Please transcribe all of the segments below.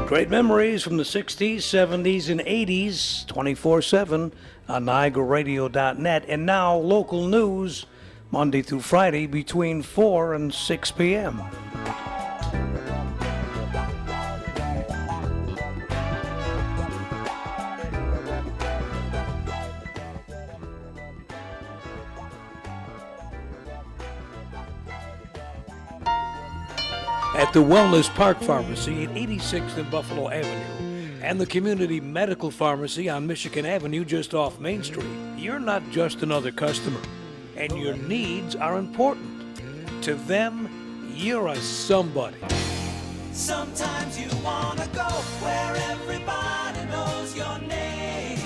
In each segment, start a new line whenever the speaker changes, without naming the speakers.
Great memories from the 60s, 70s, and 80s, 24/7 on NiagaraRadio.net. And now, local news, Monday through Friday between 4 and 6 p.m. At the Wellness Park Pharmacy at 86th and Buffalo Avenue and the Community Medical Pharmacy on Michigan Avenue just off Main Street, you're not just another customer, and your needs are important. To them, you're a somebody.
Sometimes you want to go where everybody knows your name,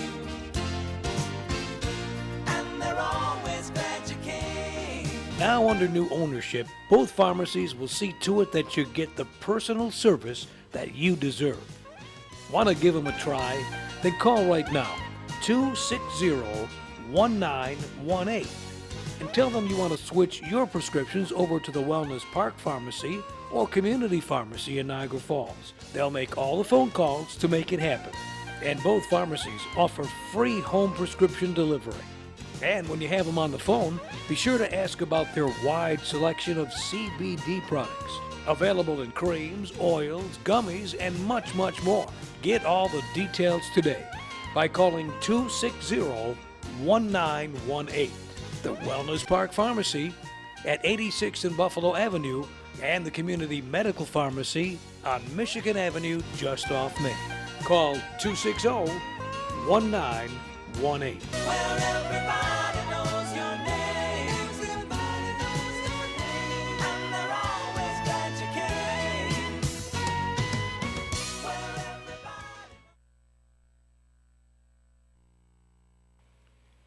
and they're always glad you came.
Now under new ownership, both pharmacies will see to it that you get the personal service that you deserve. Want to give them a try? Then call right now, 260-1918, and tell them you want to switch your prescriptions over to the Wellness Park Pharmacy or Community Pharmacy in Niagara Falls. They'll make all the phone calls to make it happen. And both pharmacies offer free home prescription delivery. And when you have them on the phone, be sure to ask about their wide selection of CBD products. Available in creams, oils, gummies, and much, much more. Get all the details today by calling 260-1918. The Wellness Park Pharmacy at 86th and Buffalo Avenue and the Community Medical Pharmacy on Michigan Avenue just off Main. Call 260-1918.
Where everybody knows your name, everybody knows your name, and they're always glad you came. Where everybody...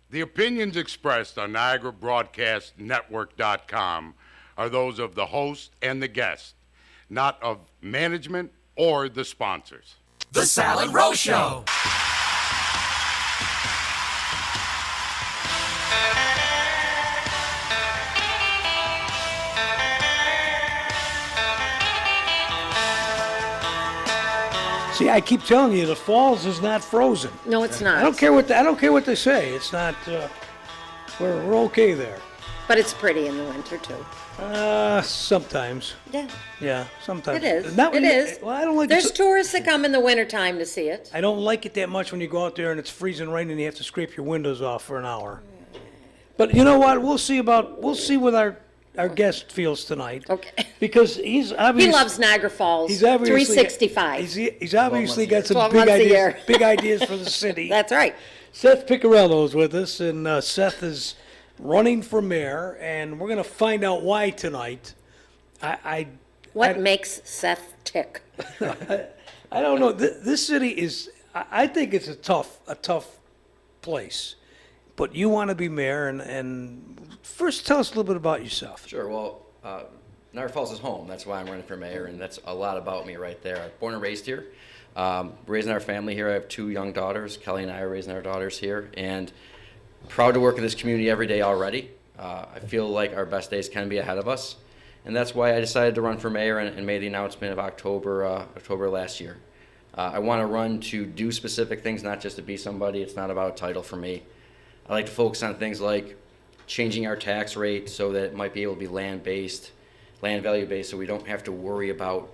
The opinions expressed on NiagaraBroadcastNetwork.com are those of the host and the guest, not of management or the sponsors.
The Salad Row Show.
See, I keep telling you, the falls is not frozen.
No, it's not.
I don't care what they say. It's not. We're okay there.
But it's pretty in the winter too.
Sometimes.
Yeah.
Yeah, sometimes.
It is.
Not
It
when
is.
Well, I don't like.
There's tourists that come in the wintertime to see it.
I don't like it that much when you go out there and it's freezing rain and you have to scrape your windows off for an hour. But you know what? We'll see what our guest feels tonight.
Okay.
Because he's obviously.
He loves Niagara Falls.
He's obviously
365.
He's obviously got some
12
big
months a
ideas.
year.
Big ideas for the city.
That's right.
Seth Picarello's with us, and Seth is running for mayor, and we're going to find out why tonight.
What makes Seth tick?
I don't know. This city is. I think it's a tough place. But you want to be mayor, and first tell us a little bit about yourself.
Sure. Well, Niagara Falls is home. That's why I'm running for mayor, and that's a lot about me right there. I'm born and raised here, raising our family here. I have 2 young daughters. Kelly and I are raising our daughters here, and proud to work in this community every day already. I feel like our best days can be ahead of us, and that's why I decided to run for mayor and made the announcement of October last year. I want to run to do specific things, not just to be somebody. It's not about a title for me. I like to focus on things like changing our tax rate so that it might be able to be land value based, so we don't have to worry about,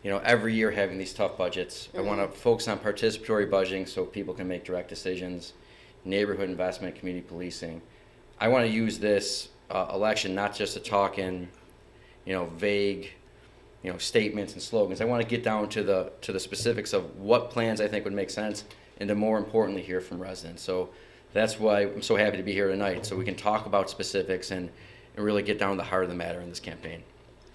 every year having these tough budgets. I want to focus on participatory budgeting so people can make direct decisions, neighborhood investment, community policing. I want to use this election not just to talk in, vague, statements and slogans. I want to get down to the specifics of what plans I think would make sense, and to more importantly hear from residents. So that's why I'm so happy to be here tonight, so we can talk about specifics and really get down to the heart of the matter in this campaign.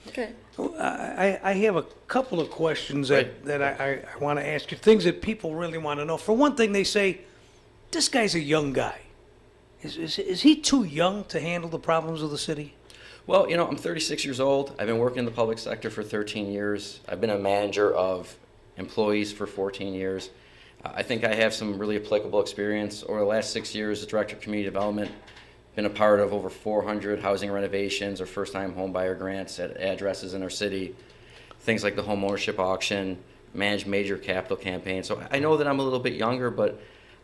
Okay.
I have a couple of questions that I want to ask you, things that people really want to know. For one thing, they say, this guy's a young guy. Is he too young to handle the problems of the city?
Well, I'm 36 years old. I've been working in the public sector for 13 years. I've been a manager of employees for 14 years. I think I have some really applicable experience. Over the last 6 years as Director of Community Development, been a part of over 400 housing renovations or first-time home buyer grants at addresses in our city. Things like the home ownership auction, manage major capital campaigns. So I know that I'm a little bit younger, but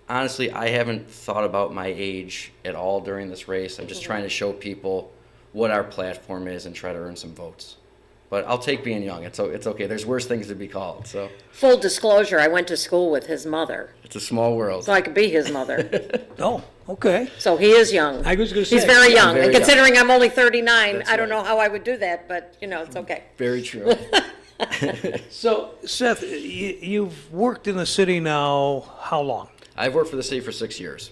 honestly, I haven't thought about my age at all during this race. I'm just trying to show people what our platform is and try to earn some votes. But I'll take being young. It's okay. There's worse things to be called. So
Full disclosure, I went to school with his mother,
it's a small world.
so I could be his mother.
Oh, okay.
So he is young.
I was going to say.
He's very young,
very
and
young.
considering I'm only 39,
That's
I don't
right.
know how I would do that, but, it's okay.
Very true.
So, Seth, you've worked in the city now how long?
I've worked for the city for 6 years.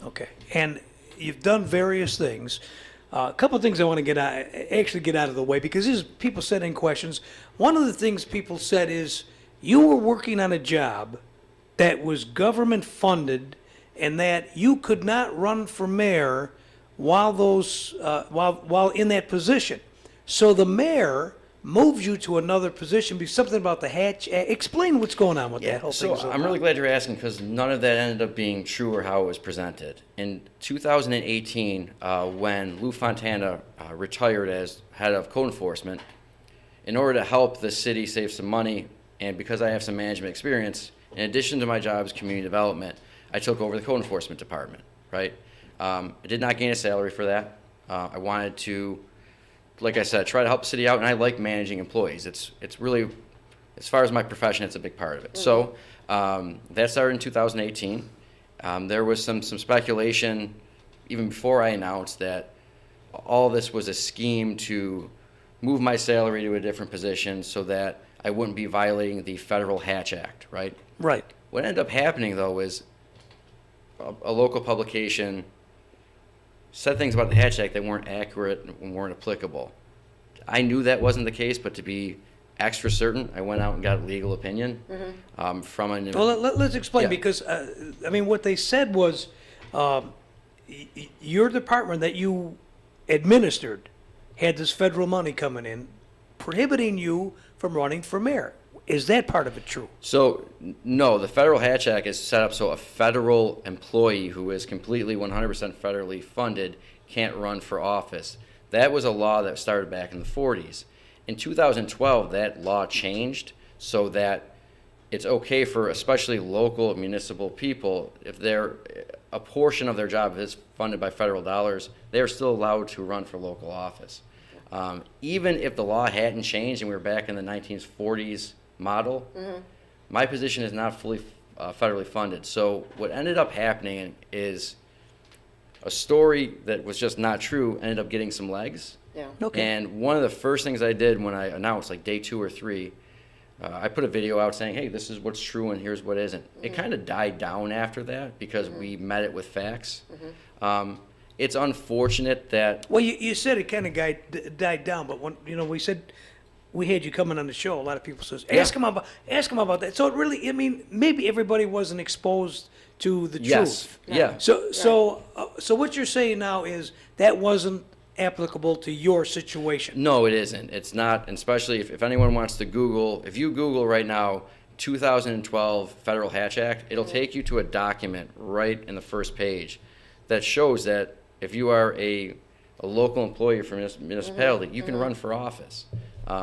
Okay. And you've done various things. A couple of things I want to get out of the way, because these people sent in questions. One of the things people said is you were working on a job that was government funded, and that you could not run for mayor while while in that position. So the mayor moves you to another position. Be something about the Hatch. Explain what's going on with that whole
So
thing.
I'm really glad you're asking, because none of that ended up being true or how it was presented. In 2018, when Lou Fontana retired as head of code enforcement, in order to help the city save some money, and because I have some management experience, in addition to my job as community development, I took over the code enforcement department, right? I did not gain a salary for that. I wanted to, like I said, try to help the city out, and I like managing employees. It's really, as far as my profession, it's a big part of it. So that started in 2018. There was some speculation, even before I announced, that all this was a scheme to move my salary to a different position so that I wouldn't be violating the federal Hatch Act, right?
Right.
What ended up happening, though, is a local publication said things about the Hatch Act that weren't accurate and weren't applicable. I knew that wasn't the case, but to be extra certain, I went out and got a legal opinion from an...
Well, let's explain,
Yeah.
because, what they said was your department that you administered had this federal money coming in, prohibiting you from running for mayor. Is that part of it true?
So, no, the Federal Hatch Act is set up so a federal employee who is completely 100% federally funded can't run for office. That was a law that started back in the 40s. In 2012, that law changed so that it's okay for especially local municipal people, if a portion of their job is funded by federal dollars, they're still allowed to run for local office. Even if the law hadn't changed and we were back in the 1940s model, my position is not fully federally funded. So what ended up happening is a story that was just not true ended up getting some legs.
Yeah.
Okay.
And one of the first things I did when I announced, like day 2 or 3, I put a video out saying, hey, this is what's true and here's what isn't. It kind of died down after that because we met it with facts. It's unfortunate that...
Well, you said it kind of died down, but when we said we had you coming on the show, a lot of people says ask him about that. So it really, maybe everybody wasn't exposed to the
Yes.
truth.
Yeah.
So what you're saying now is that wasn't applicable to your situation.
No, it isn't. It's not, and especially if anyone wants to Google, if you Google right now 2012 Federal Hatch Act, it'll take you to a document right in the first page that shows that if you are a local employee from a municipality, you can run for office.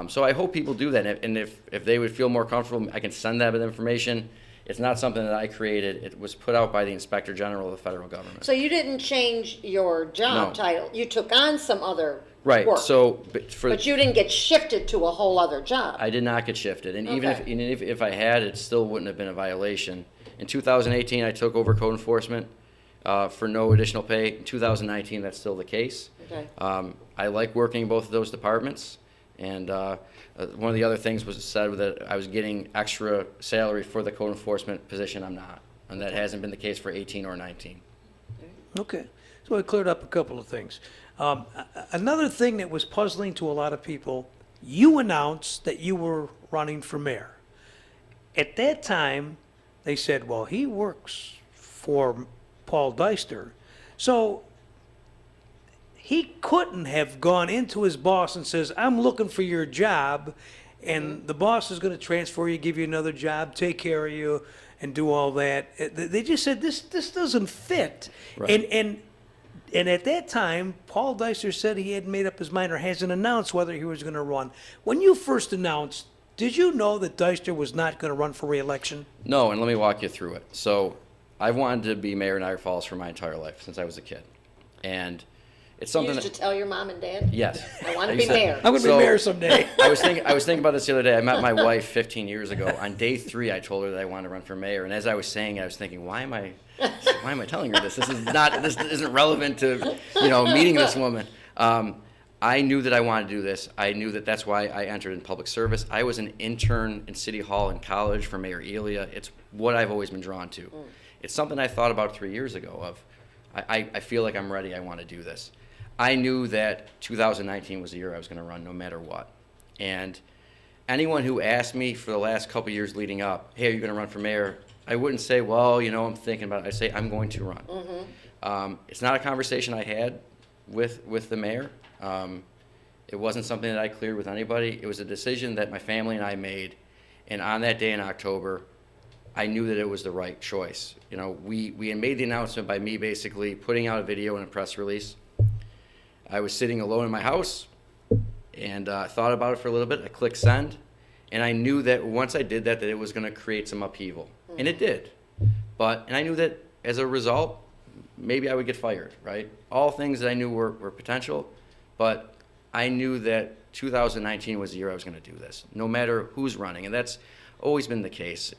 So I hope people do that, and if they would feel more comfortable, I can send that information. It's not something that I created. It was put out by the Inspector General of the federal government.
So you didn't change your job
No.
title. You took on some other
Right.
work.
So,
But you didn't get shifted to a whole other job.
I did not get shifted, and even
Okay.
if I had, it still wouldn't have been a violation. In 2018, I took over code enforcement for no additional pay. In 2019, that's still the case.
Okay.
I like working in both of those departments, and one of the other things was said that I was getting extra salary for the code enforcement position. I'm not, and that hasn't been the case for 18 or 19.
Okay. So it cleared up a couple of things. Another thing that was puzzling to a lot of people, you announced that you were running for mayor. At that time, they said, well, he works for Paul Deister. So he couldn't have gone into his boss and says, I'm looking for your job, and the boss is going to transfer you, give you another job, take care of you, and do all that. They just said, this doesn't fit.
Right.
And at that time, Paul Deister said he hadn't made up his mind or hasn't announced whether he was going to run. When you first announced Did you know that Deister was not going to run for re-election?
No, and let me walk you through it. So I've wanted to be mayor of Niagara Falls for my entire life, since I was a kid. And it's
You
something
used to
that,
tell your mom and dad?
yes.
I want to
I
be
used to-
mayor.
I'm going to
So-
be mayor someday.
I was thinking about this the other day. I met my wife 15 years ago. On day 3, I told her that I wanted to run for mayor. And as I was saying it, I was thinking, why am I telling her this? This isn't relevant to, meeting this woman. I knew that I wanted to do this. I knew that that's why I entered in public service. I was an intern in City Hall in college for Mayor Elia. It's what I've always been drawn to. It's something I thought about 3 years ago of, I feel like I'm ready. I want to do this. I knew that 2019 was the year I was going to run no matter what. And anyone who asked me for the last couple years leading up, hey, are you going to run for mayor? I wouldn't say, well, I'm thinking about it. I'd say, I'm going to run. It's not a conversation I had with the mayor. It wasn't something that I cleared with anybody. It was a decision that my family and I made. And on that day in October, I knew that it was the right choice. We had made the announcement by me basically putting out a video and a press release. I was sitting alone in my house and thought about it for a little bit. I clicked send, and I knew that once I did that it was going to create some upheaval, and it did. And I knew that as a result, maybe I would get fired, right? All things that I knew were potential, but I knew that 2019 was the year I was going to do this, no matter who's running, and that's always been the case.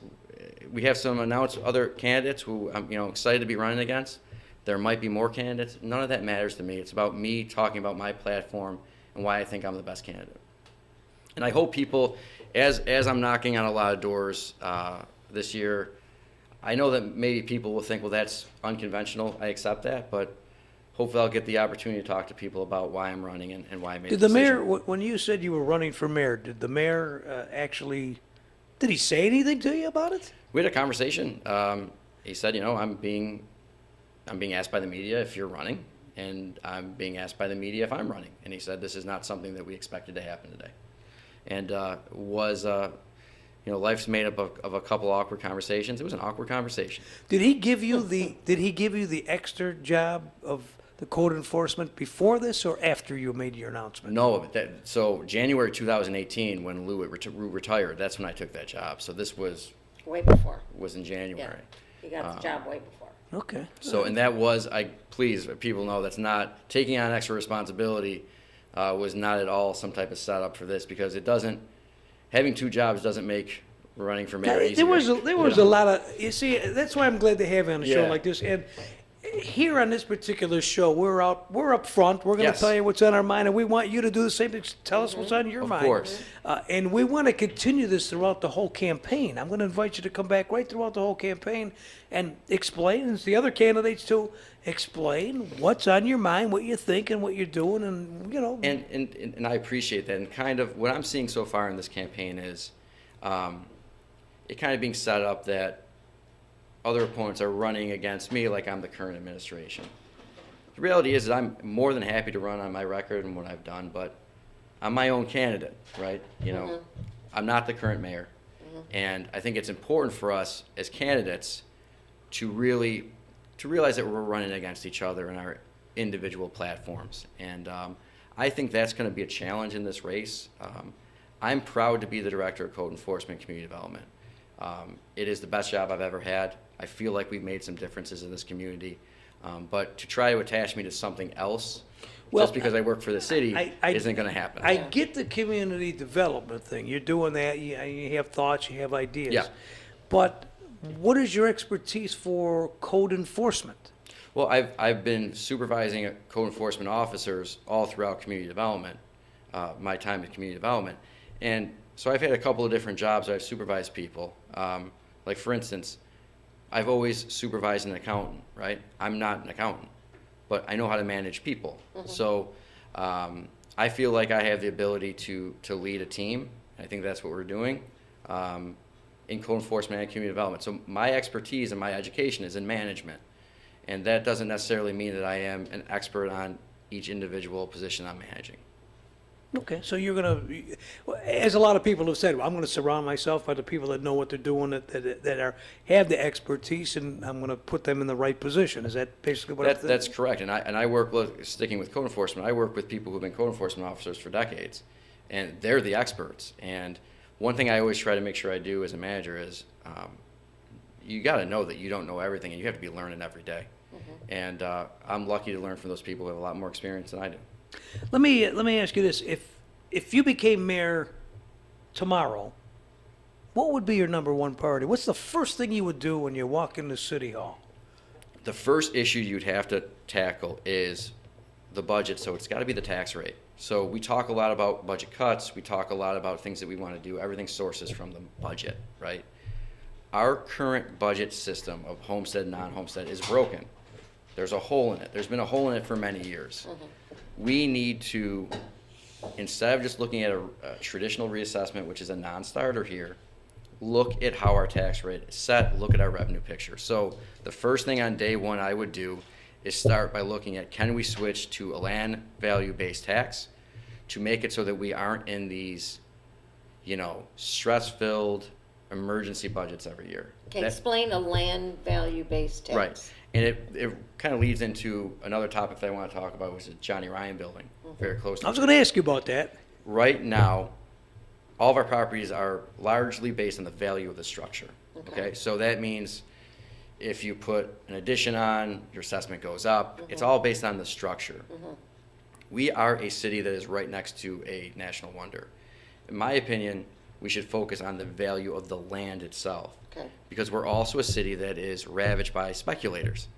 We have some announced other candidates who I'm excited to be running against. There might be more candidates. None of that matters to me. It's about me talking about my platform and why I think I'm the best candidate. And I hope people, as I'm knocking on a lot of doors this year, I know that maybe people will think, well, that's unconventional. I accept that, but hopefully I'll get the opportunity to talk to people about why I'm running and why I made
Did
the
the
decision.
mayor, when you said you were running for mayor, did the mayor actually, did he say anything to you about it?
We had a conversation. He said, I'm being asked by the media if you're running, and I'm being asked by the media if I'm running. And he said, this is not something that we expected to happen today. And life's made up of a couple awkward conversations. It was an awkward conversation.
Did he give you the extra job of the code enforcement before this or after you made your announcement?
No, so January 2018, when Lou retired, that's when I took that job. So this was
Way before.
in January.
You got the job way before.
Okay.
So, and that was, please, people know that's not, taking on extra responsibility was not at all some type of setup for this, because having 2 jobs doesn't make running for mayor easier.
There was a lot of, you see, that's why I'm glad to have you on a show
Yeah.
like this. And here on this particular show, we're up front. We're going to
Yes.
tell you what's on our mind, and we want you to do the same thing. Tell us what's on your
Of
mind.
course.
And we want to continue this throughout the whole campaign. I'm going to invite you to come back right throughout the whole campaign and explain, and the other candidates too, explain what's on your mind, what you're thinking, what you're doing, and
And I appreciate that. And kind of what I'm seeing so far in this campaign is it kind of being set up that other opponents are running against me like I'm the current administration. The reality is that I'm more than happy to run on my record and what I've done, but I'm my own candidate, right? I'm not the current mayor. And I think it's important for us as candidates to realize that we're running against each other in our individual platforms. And I think that's going to be a challenge in this race. I'm proud to be the director of Code Enforcement and Community Development. It is the best job I've ever had. I feel like we've made some differences in this community. But to try to attach me to something else, just because I work for the city, isn't going to happen.
I get the community development thing. You're doing that. You have thoughts. You have ideas.
Yeah.
But what is your expertise for code enforcement?
Well, I've been supervising code enforcement officers all throughout community development, my time in community development. And so I've had a couple of different jobs where I've supervised people. Like, for instance, I've always supervised an accountant, right? I'm not an accountant, but I know how to manage people. So I feel like I have the ability to lead a team. I think that's what we're doing in code enforcement and community development. So my expertise and my education is in management. And that doesn't necessarily mean that I am an expert on each individual position I'm managing.
Okay, so you're going to, as a lot of people have said, I'm going to surround myself by the people that know what they're doing, that have the expertise, and I'm going to put them in the right position. Is that basically what I'm
That's correct. And I work with, sticking with code enforcement, I work with people who've been code enforcement officers for decades, and they're the experts. And one thing I always try to make sure I do as a manager is you got to know that you don't know everything, and you have to be learning every day. And I'm lucky to learn from those people who have a lot more experience than I do.
Let me ask you this: if you became mayor tomorrow, what would be your number one priority? What's the first thing you would do when you walk into City Hall?
The first issue you'd have to tackle is the budget, so it's got to be the tax rate. So we talk a lot about budget cuts, we talk a lot about things that we want to do, everything sources from the budget, right? Our current budget system of homestead and non-homestead is broken. There's a hole in it. There's been a hole in it for many years. We need to, instead of just looking at a traditional reassessment, which is a non-starter here, look at how our tax rate is set, look at our revenue picture. So the first thing on day one I would do is start by looking at, can we switch to a land value-based tax to make it so that we aren't in these, stress-filled emergency budgets every year.
Okay, explain a land value-based tax.
Right. And it kind of leads into another topic that I want to talk about, which is Johnny Ryan building, very close to
I was going to ask you about that.
Right now, all of our properties are largely based on the value of the structure. Okay? So that means if you put an addition on, your assessment goes up. It's all based on the structure. We are a city that is right next to a national wonder. In my opinion, we should focus on the value of the land itself.
Okay.
Because we're also a city that is ravaged by speculators.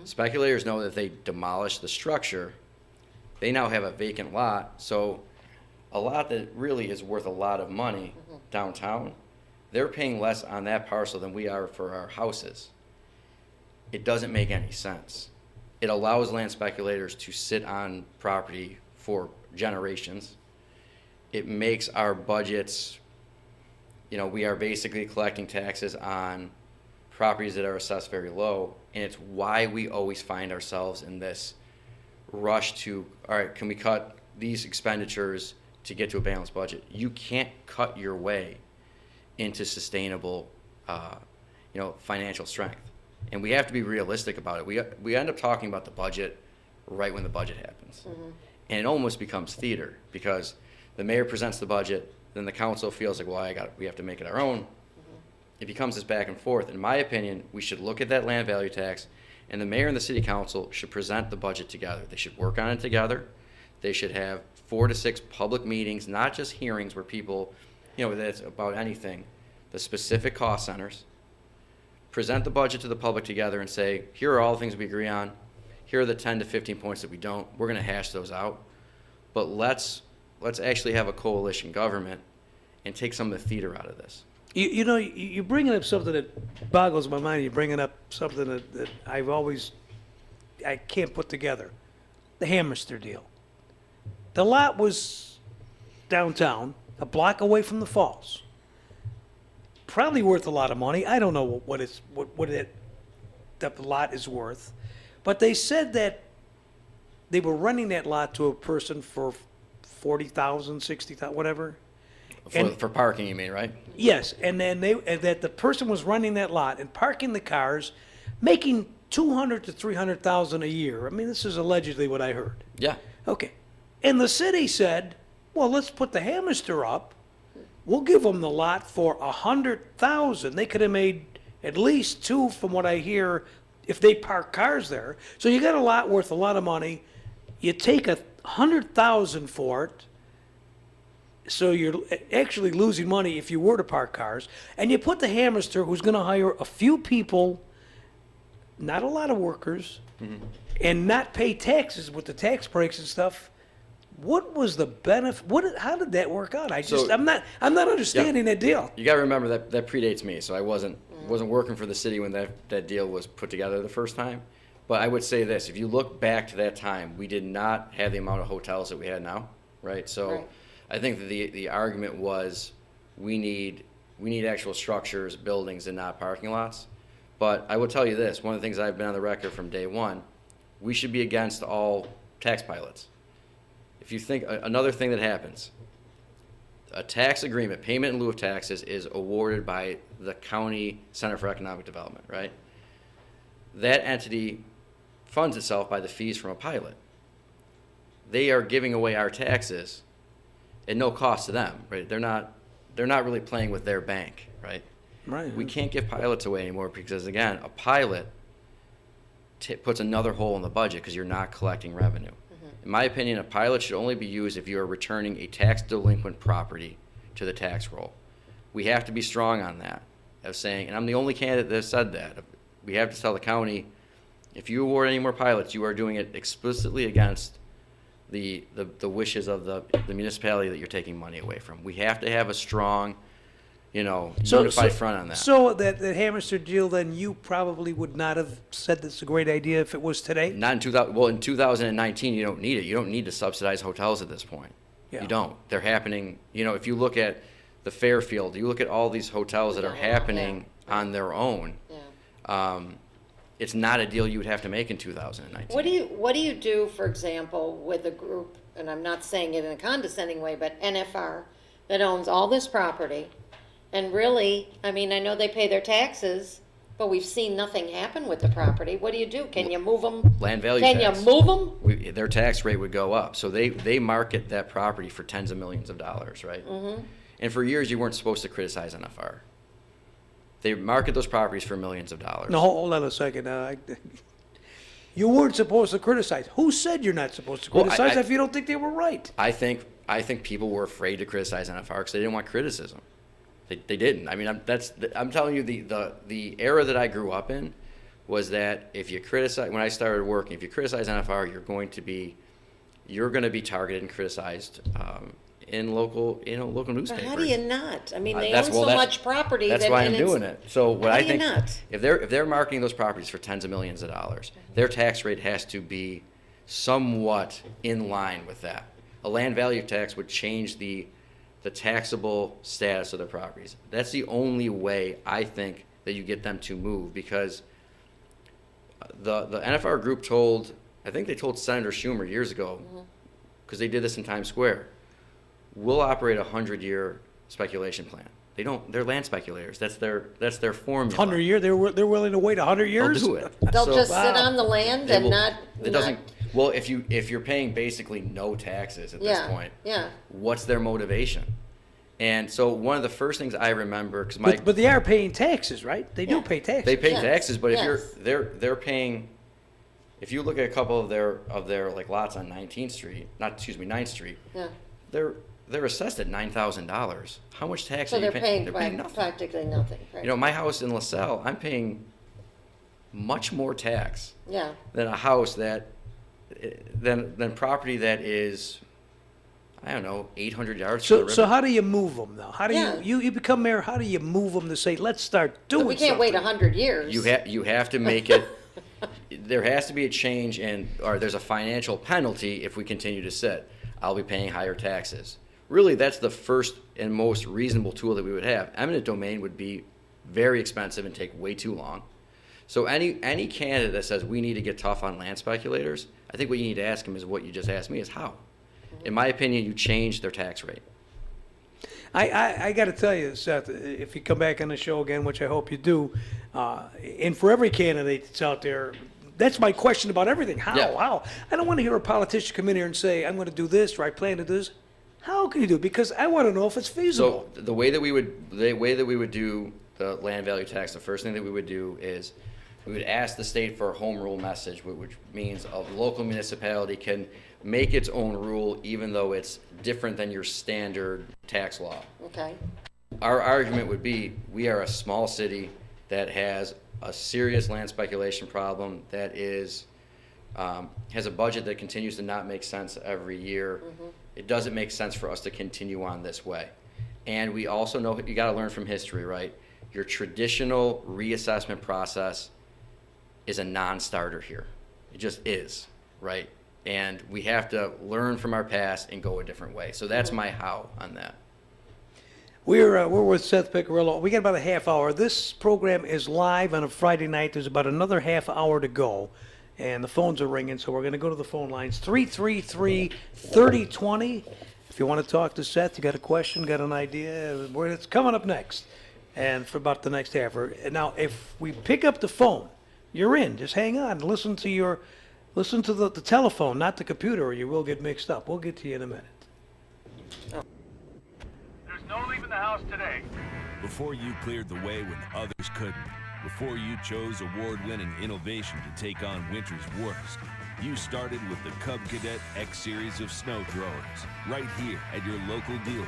Speculators know that if they demolish the structure, they now have a vacant lot. So a lot that really is worth a lot of money downtown, they're paying less on that parcel than we are for our houses. It doesn't make any sense. It allows land speculators to sit on property for generations. It makes our budgets, we are basically collecting taxes on properties that are assessed very low, and it's why we always find ourselves in this rush to, all right, can we cut these expenditures to get to a balanced budget? You can't cut your way into sustainable, financial strength. And we have to be realistic about it. We end up talking about the budget right when the budget happens. And it almost becomes theater, because the mayor presents the budget, then the council feels like, well, we have to make it our own. It becomes this back and forth. In my opinion, we should look at that land value tax, and the mayor and the city council should present the budget together. They should work on it together. They should have 4 to 6 public meetings, not just hearings where people, that's about anything, the specific cost centers. Present the budget to the public together and say, here are all the things we agree on. Here are the 10 to 15 points that we don't. We're going to hash those out. But let's actually have a coalition government and take some of the theater out of this.
You're bringing up something that boggles my mind. You're bringing up something that I can't put together. The Hammerster deal. The lot was downtown, a block away from the falls. Probably worth a lot of money. I don't know what the lot is worth, but they said that they were renting that lot to a person for $40,000, $60,000, whatever.
For parking, you mean, right?
Yes, and then that the person was running that lot and parking the cars, making $200,000 to $300,000 a year. I mean, this is allegedly what I heard.
Yeah.
Okay, and the city said, well, let's put the Hammerster up. We'll give them the lot for $100,000. They could have made at least $2, from what I hear, if they park cars there. So you got a lot worth a lot of money. You take $100,000 for it. So you're actually losing money if you were to park cars. And you put the Hammerster, who's going to hire a few people, not a lot of workers, and not pay taxes with the tax breaks and stuff. What was the benefit? How did that work out? I'm not understanding that deal.
You got to remember that predates me. So I wasn't working for the city when that deal was put together the first time. But I would say this: if you look back to that time, we did not have the amount of hotels that we had now, right? So.
Right.
I think that the argument was we need actual structures, buildings, and not parking lots. But I will tell you this, one of the things I've been on the record from day one, we should be against all tax pilots. If you think, another thing that happens, a tax agreement, payment in lieu of taxes, is awarded by the County Center for Economic Development, right? That entity funds itself by the fees from a pilot. They are giving away our taxes at no cost to them, right? They're not they're not really playing with their bank, right?
Right.
We can't give pilots away anymore because, again, a pilot puts another hole in the budget because you're not collecting revenue. In my opinion, a pilot should only be used if you are returning a tax delinquent property to the tax roll. We have to be strong on that, of saying, and I'm the only candidate that has said that. We have to tell the county, if you award any more pilots, you are doing it explicitly against the wishes of the municipality that you're taking money away from. We have to have a strong, unified front on that.
So that hamster deal, then you probably would not have said that's a great idea if it was today?
Not in 2000. Well, in 2019, you don't need it. You don't need to subsidize hotels at this point.
Yeah.
You don't. They're happening. If you look at the Fairfield, you look at all these hotels that are happening on their own.
Yeah.
It's not a deal you would have to make in 2019.
What do you do, for example, with a group, and I'm not saying it in a condescending way, but NFR, that owns all this property, and really, I mean, I know they pay their taxes, but we've seen nothing happen with the property. What do you do? Can you move them?
Land value
Can
tax.
you move them?
Their tax rate would go up. So they market that property for tens of millions of dollars, right?
Mm-hmm.
And for years, you weren't supposed to criticize NFR. They market those properties for millions of dollars.
No, hold on a second. You weren't supposed to criticize. Who said you're not supposed to
Well,
criticize
I-
if you don't think they were right?
I think people were afraid to criticize NFR because they didn't want criticism. They didn't. I mean, I'm telling you, the era that I grew up in was that if you criticize, when I started working, if you criticize NFR, you're going to be targeted and criticized in local newspapers.
But how do you not? I mean, they own
That's- well,
so
that's-
much property.
That's
that,
why
and
I'm
it's-
doing it. So what
How
I
do you
think,
not?
if they're marketing those properties for tens of millions of dollars, their tax rate has to be somewhat in line with that. A land value tax would change the taxable status of their properties. That's the only way I think that you get them to move, because the NFR group told Senator Schumer years ago, because they did this in Times Square, we'll operate a 100-year speculation plan. They don't. They're land speculators. That's their formula.
100 years? They're willing to wait 100 years?
They'll do it.
They'll
So-
just sit on the land
They
and
will-
not.
It doesn't. Well, if you're paying basically no taxes at this
Yeah,
point,
yeah.
what's their motivation? And so one of the first things I remember, because
But they are paying taxes, right? They do
Yeah.
pay taxes.
they pay
Yes,
taxes, but if
yes.
they're paying, if you look at a couple of their like lots on 9th Street,
Yeah.
they're assessed at $9,000. How much tax
So
are you
they're
paying?
paying
They're paying nothing.
practically nothing. Right?
My house in LaSalle, I'm paying much more tax
Yeah.
than a house than property that is, I don't know, 800 yards from the river.
So how do you move them, though? How do
Yeah.
you become mayor, how do you move them to say, let's start doing
But we can't wait
something?
100 years.
You have to make it. There has to be a change, or there's a financial penalty if we continue to sit. I'll be paying higher taxes. Really, that's the first and most reasonable tool that we would have. Eminent domain would be very expensive and take way too long. So any candidate that says we need to get tough on land speculators, I think what you need to ask them is what you just asked me, is how. In my opinion, you change their tax rate.
I got to tell you, Seth, if you come back on the show again, which I hope you do, and for every candidate that's out there, that's my question about everything. How?
Yeah.
How? I don't want to hear a politician come in here and say, I'm going to do this, or I plan to do this. How can you do it? Because I want to know if it's feasible.
So the way that we would do the land value tax, the first thing that we would do is we would ask the state for a home rule message, which means a local municipality can make its own rule even though it's different than your standard tax law.
Okay.
Our argument would be, we are a small city that has a serious land speculation problem, that is has a budget that continues to not make sense every year. It doesn't make sense for us to continue on this way. And we also know, you got to learn from history, right? Your traditional reassessment process is a non-starter here. It just is, right? And we have to learn from our past and go a different way. So that's my how on that.
We're with Seth Piccirillo. We got about a half hour. This program is live on a Friday night. There's about another half hour to go. And the phones are ringing, so we're going to go to the phone lines. 333-3020. If you want to talk to Seth, you got a question, got an idea, it's coming up next. And for about the next half hour. Now, if we pick up the phone, you're in. Just hang on. Listen to the telephone, not the computer, or you will get mixed up. We'll get to you in a minute.
There's no leaving the house house today.
Before you cleared the way when others couldn't. Before you chose award-winning innovation to take on winter's worst. You started with the Cub Cadet X Series of snow throwers. Right here at your local dealer.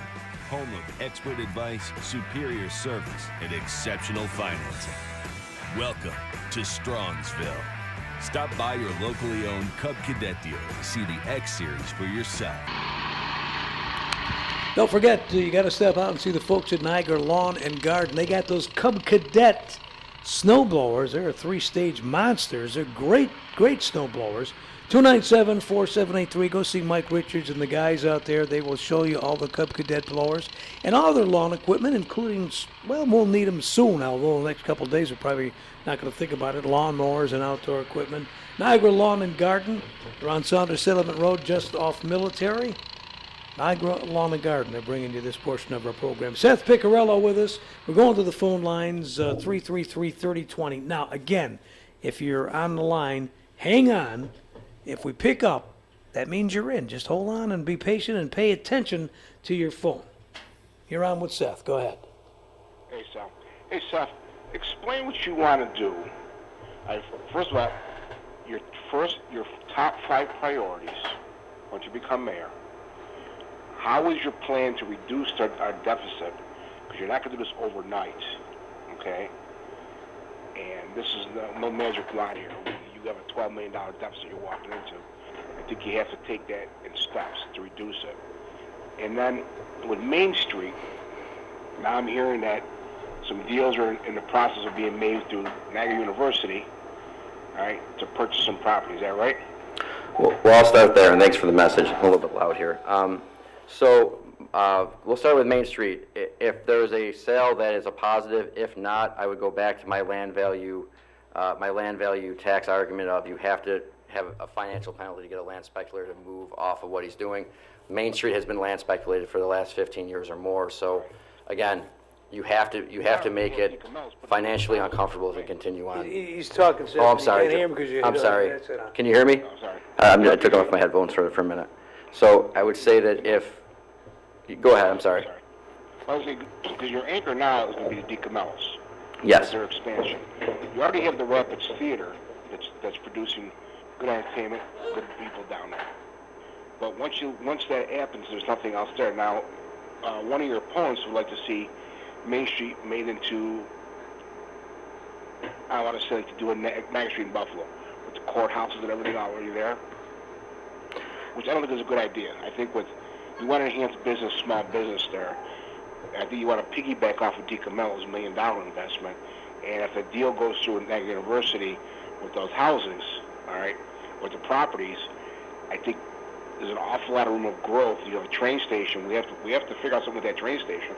Home of expert advice, superior service, and exceptional financing. Welcome to Strongsville. Stop by your locally owned Cub Cadet dealer to see the X Series for yourself.
Don't forget, you got to step out and see the folks at Niagara Lawn and Garden. They got those Cub Cadet snow blowers. They're 3-stage monsters. They're great, great snow blowers. 297-4783. Go see Mike Richards and the guys out there. They will show you all the Cub Cadet blowers and all their lawn equipment, including, well, we'll need them soon, although the next couple of days we're probably not going to think about it. Lawn mowers and outdoor equipment. Niagara Lawn and Garden. They're on Saunders Settlement Road, just off Military. Niagara Lawn and Garden, they're bringing you this portion of our program. Seth Piccarello with us. We're going to the phone lines, 333-3020. Now, again, if you're on the line, hang on. If we pick up, that means you're in. Just hold on and be patient and pay attention to your phone. You're on with Seth. Go ahead.
Hey, Seth. Hey, Seth, explain what you want to do. First of all, your top 5 priorities once you become mayor. How is your plan to reduce our deficit? Because you're not going to do this overnight, okay? And this is no magic wand here. You have a $12 million deficit you're walking into. I think you have to take that in steps to reduce it. And then with Main Street, now I'm hearing that some deals are in the process of being made through Niagara University, all right, to purchase some property. Is that right?
Well, I'll start there, and thanks for the message. I'm a little bit loud here. We'll start with Main Street. If there's a sale that is a positive, if not, I would go back to my land value tax argument of you have to have a financial penalty to get a land speculator to move off of what he's doing. Main Street has been land speculated for the last 15 years or more. So, again, you have to make it financially uncomfortable if you continue on.
He's talking, Seth.
Oh, I'm sorry.
You can't hear him because you
I'm sorry.
that's it.
Can you hear me?
I'm sorry.
I took off my headphones for a minute. So I would say that go ahead, I'm sorry.
Because your anchor now is going to be the DeCamellos.
Yes.
Their expansion. You already have the Rapids Theater that's producing good entertainment, good people down there. But once that happens, there's nothing else there. Now, one of your opponents would like to see Main Street made into, I want to say, like to do a Niagara Street in Buffalo, with the courthouses and everything already there, which I don't think is a good idea. I think you want to enhance business, small business there. I think you want to piggyback off of DeCamello's $1 million investment, and if the deal goes through at Niagara University with those houses, all right, with the properties, I think there's an awful lot of room of growth. You have a train station. We have to figure out something with that train station.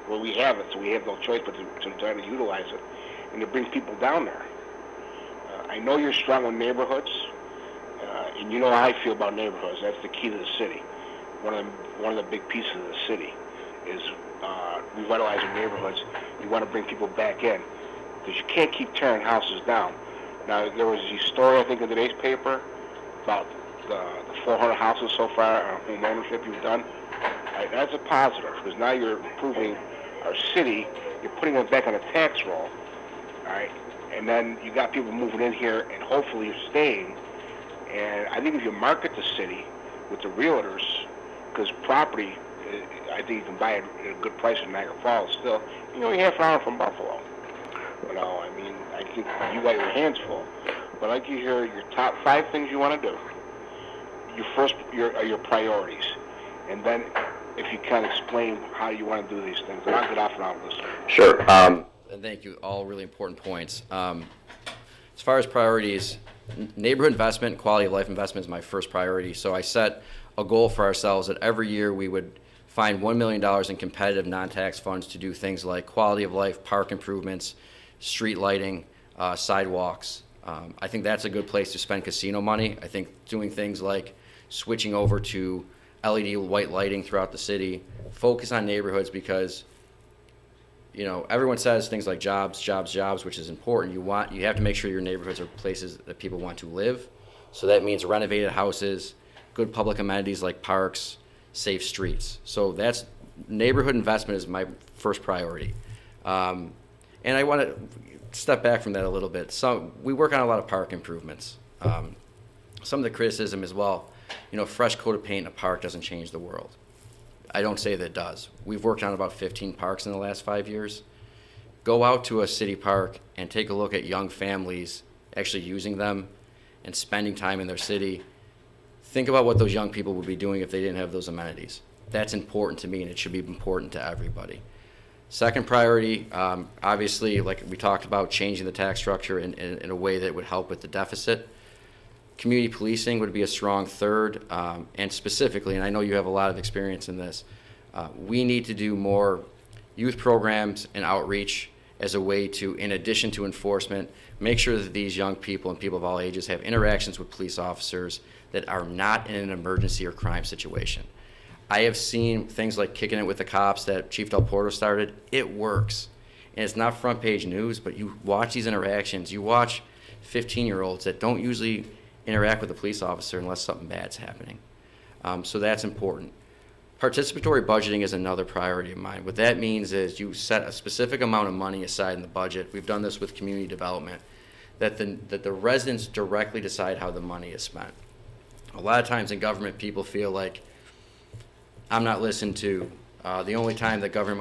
Well, we have it, so we have no choice but to try to utilize it and to bring people down there. I know you're strong on neighborhoods, and you know how I feel about neighborhoods. That's the key to the city. One of the big pieces of the city is revitalizing neighborhoods. You want to bring people back in because you can't keep tearing houses down. Now, there was a story, I think, in today's paper about the 400 houses so far on home ownership you've done. Right, that's a positive because now you're improving our city. You're putting it back on a tax roll. All right, and then you got people moving in here, and hopefully you're staying. And I think if you market the city with the realtors, because property, I think you can buy it at a good price in Niagara Falls still. You're only half an hour from Buffalo. You know, I mean, I think you got your hands full. But I'd like you to hear your top 5 things you want to do. Your priorities. And then if you can explain how you want to do these things. And I'll get off and I'll listen.
Sure. And thank you. All really important points. As far as priorities, neighborhood investment, quality of life investment is my first priority. So I set a goal for ourselves that every year we would find $1 million in competitive non-tax funds to do things like quality of life, park improvements, street lighting, sidewalks. I think that's a good place to spend casino money. I think doing things like switching over to LED white lighting throughout the city, focus on neighborhoods because, you know, everyone says things like jobs, which is important. You have to make sure your neighborhoods are places that people want to live. So that means renovated houses, good public amenities like parks, safe streets. So that's neighborhood investment is my first priority. And I want to step back from that a little bit. So we work on a lot of park improvements. Some of the criticism is, well, fresh coat of paint in a park doesn't change the world. I don't say that it does. We've worked on about 15 parks in the last 5 years. Go out to a city park and take a look at young families actually using them and spending time in their city. Think about what those young people would be doing if they didn't have those amenities. That's important to me, and it should be important to everybody. Second priority, obviously, like we talked about, changing the tax structure in a way that would help with the deficit. Community policing would be a strong third, and specifically, and I know you have a lot of experience in this, we need to do more youth programs and outreach as a way to, in addition to enforcement, make sure that these young people and people of all ages have interactions with police officers that are not in an emergency or crime situation. I have seen things like kicking it with the cops that Chief Del Porto started. It works. And it's not front page news, but you watch these interactions. You watch 15-year-olds that don't usually interact with a police officer unless something bad's happening. So that's important. Participatory budgeting is another priority of mine. What that means is you set a specific amount of money aside in the budget. We've done this with community development, that the residents directly decide how the money is spent. A lot of times in government, people feel like, I'm not listened to. The only time that government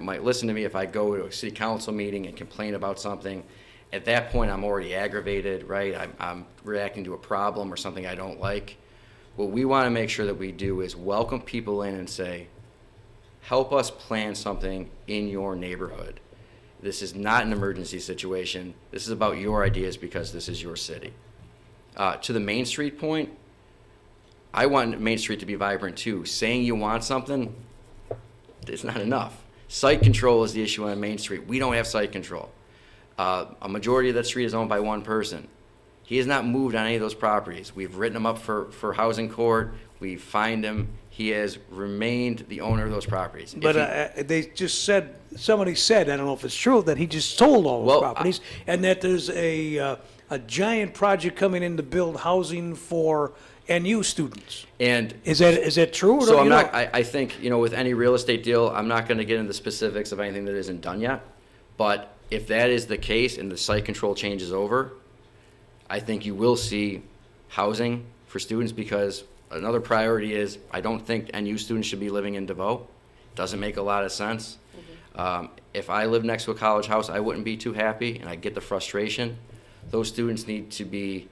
might listen to me if I go to a city council meeting and complain about something. At that point, I'm already aggravated, right? I'm reacting to a problem or something I don't like. What we want to make sure that we do is welcome people in and say, help us plan something in your neighborhood. This is not an emergency situation. This is about your ideas because this is your city. To the Main Street point, I want Main Street to be vibrant too. Saying you want something is not enough. Site control is the issue on Main Street. We don't have site control. A majority of that street is owned by one person. He has not moved on any of those properties. We've written him up for housing court. We've fined him. He has remained the owner of those properties.
But they just said, somebody said, I don't know if it's true, that he just sold all those properties, and that there's a giant project coming in to build housing for NU students.
And
is that true? Or
so I think, with any real estate deal, I'm not going to get into the specifics of anything that isn't done yet. But if that is the case and the site control change is over, I think you will see housing for students, because another priority is I don't think NU students should be living in DeVoe. Doesn't make a lot of sense. Mm-hmm. If I lived next to a college house, I wouldn't be too happy, and I get the frustration. Those students need to be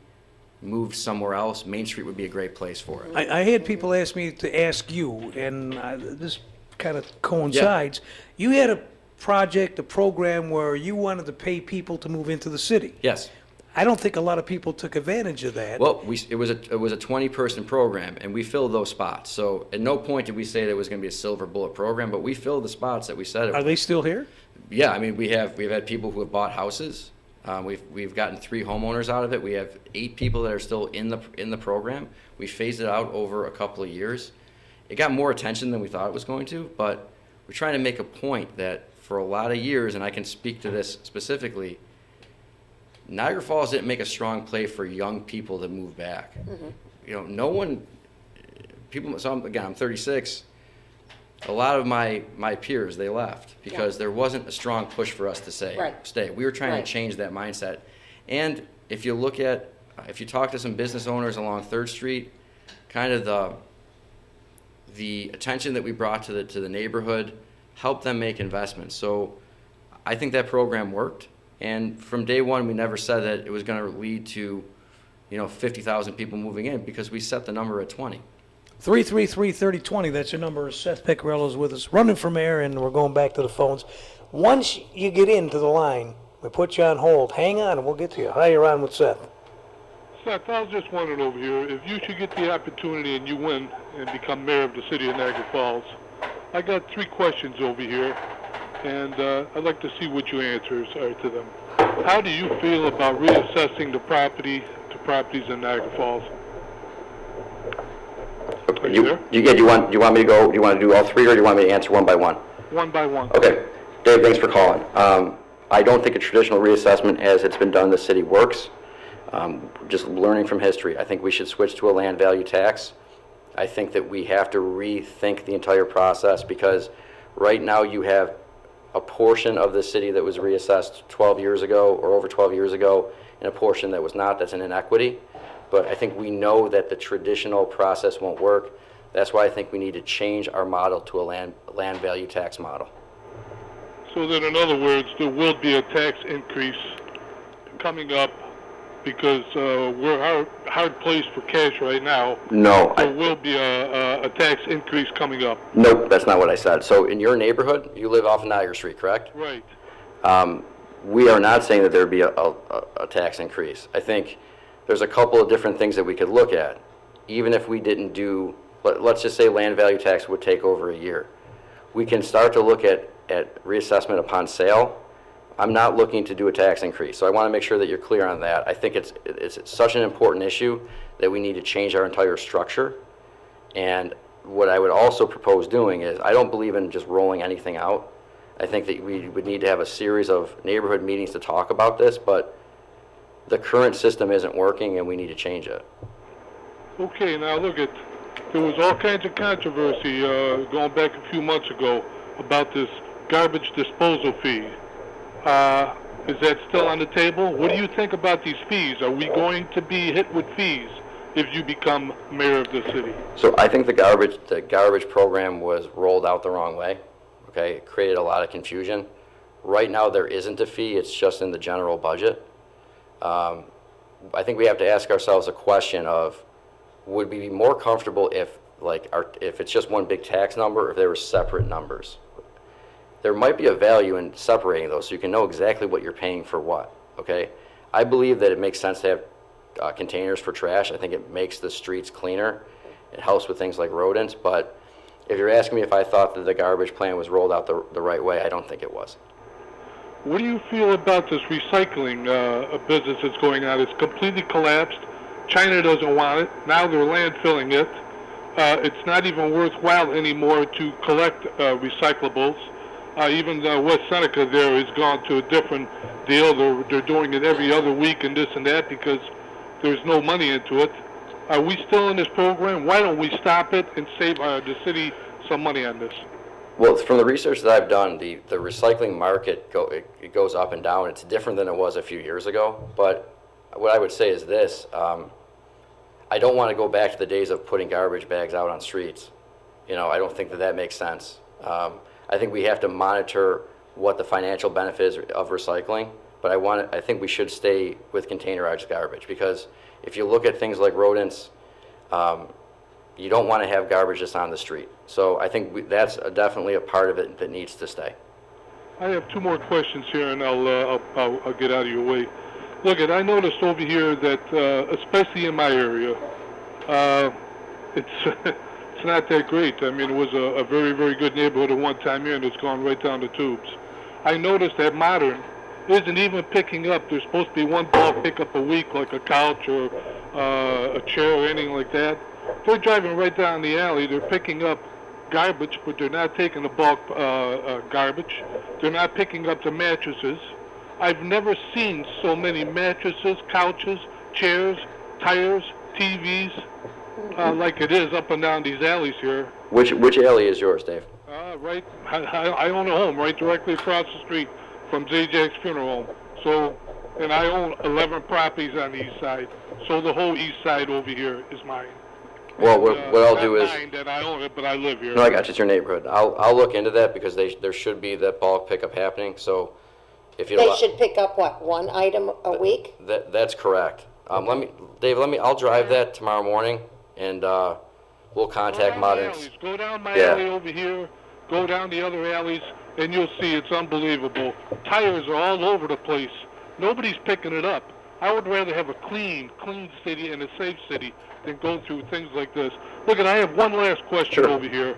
moved somewhere else. Main Street would be a great place for it.
I had people ask me to ask you, and this kind of coincides. Yeah. You had a project, a program where you wanted to pay people to move into the city.
Yes.
I don't think a lot of people took advantage of that.
Well, it was a 20-person program, and we filled those spots. So at no point did we say there was going to be a silver bullet program, but we filled the spots that we said.
Are they still here?
Yeah, I mean, we've had people who have bought houses. We've gotten 3 homeowners out of it. We have 8 people that are still in the program. We phased it out over a couple of years. It got more attention than we thought it was going to, but we're trying to make a point that for a lot of years, and I can speak to this specifically, Niagara Falls didn't make a strong play for young people to move back. Mm-hmm. No one, people, so I'm 36. A lot of my peers, they left because there wasn't a strong push for us to say, stay. We were trying to change that mindset. And if you talk to some business owners along 3rd Street, kind of the attention that we brought to the neighborhood helped them make investments. So I think that program worked. And from day one, we never said that it was going to lead to, 50,000 people moving in, because we set the number at 20.
333-3020, that's your number. Seth Piccarello's with us, running for mayor, and we're going back to the phones. Once you get into the line, we put you on hold. Hang on, and we'll get to you. Hi, you're on with Seth.
Seth, I was just wondering over here, if you should get the opportunity and you win and become mayor of the city of Niagara Falls, I got 3 questions over here, and I'd like to see what your answers are to them. How do you feel about reassessing the properties in Niagara Falls?
Do you want me to go? Do you want to do all 3, or do you want me to answer one by one?
One by one.
Okay, Dave, thanks for calling. I don't think a traditional reassessment as it's been done in the city works. Just learning from history, I think we should switch to a land value tax. I think that we have to rethink the entire process, because Right now, you have a portion of the city that was reassessed 12 years ago or over 12 years ago, and a portion that was not. That's an inequity. But I think we know that the traditional process won't work. That's why I think we need to change our model to a land value tax model.
So then, in other words, there will be a tax increase coming up because we're hard placed for cash right now.
No,
There will be a tax increase coming up.
nope, that's not what I said. So in your neighborhood, you live off Niagara Street, correct?
Right.
We are not saying that there would be a tax increase. I think there's a couple of different things that we could look at. Even if we didn't do, let's just say land value tax would take over a year. We can start to look at reassessment upon sale. I'm not looking to do a tax increase, so I want to make sure that you're clear on that. I think it's such an important issue that we need to change our entire structure. And what I would also propose doing is, I don't believe in just rolling anything out. I think that we would need to have a series of neighborhood meetings to talk about this, but the current system isn't working and we need to change it.
Okay, now look at, there was all kinds of controversy going back a few months ago about this garbage disposal fee. Is that still on the table? What do you think about these fees? Are we going to be hit with fees if you become mayor of the city?
So I think the garbage program was rolled out the wrong way. Okay, it created a lot of confusion. Right now there isn't a fee, it's just in the general budget. I think we have to ask ourselves a question of, would we be more comfortable if it's just one big tax number or if there were separate numbers? There might be a value in separating those so you can know exactly what you're paying for what, okay? I believe that it makes sense to have containers for trash. I think it makes the streets cleaner. It helps with things like rodents, but if you're asking me if I thought that the garbage plan was rolled out the right way, I don't think it was.
What do you feel about this recycling business that's going on? It's completely collapsed. China doesn't want it. Now they're landfilling it. It's not even worthwhile anymore to collect recyclables. Even West Seneca there has gone to a different deal. They're doing it every other week and this and that because there's no money into it. Are we still in this program? Why don't we stop it and save the city some money on this?
Well, from the research that I've done, the recycling market it goes up and down. It's different than it was a few years ago. But what I would say is this. I don't want to go back to the days of putting garbage bags out on streets. I don't think that makes sense. I think we have to monitor what the financial benefit is of recycling, but I think we should stay with containerized garbage because if you look at things like rodents, you don't want to have garbage just on the street. So I think that's definitely a part of it that needs to stay.
I have two more questions here, and I'll get out of your way. Look, I noticed over here that, especially in my area, it's not that great. I mean, it was a very, very good neighborhood at one time here, and it's gone right down the tubes. I noticed that Modern isn't even picking up. There's supposed to be one bulk pickup a week, like a couch or a chair or anything like that. They're driving right down the alley. They're picking up garbage, but they're not taking the bulk garbage. They're not picking up the mattresses. I've never seen so many mattresses, couches, chairs, tires, TVs, like it is up and down these alleys here.
Which alley is yours, Dave?
Right, I own a home right directly across the street from JJ's funeral home. So, and I own 11 properties on the east side. So the whole east side over here is mine.
Well, what I'll do is...
Not mine that I own it, but I live here.
No, I got you. It's your neighborhood. I'll look into that because there should be that bulk pickup happening. So if you
They should pick up, what, one item a week?
That's correct. Dave, I'll drive that tomorrow morning and we'll contact Moderns.
Go down my alley over here, go down the other alleys, and you'll see it's unbelievable. Tires are all over the place. Nobody's picking it up. I would rather have a clean city and a safe city than go through things like this. Look, I have one last question over here,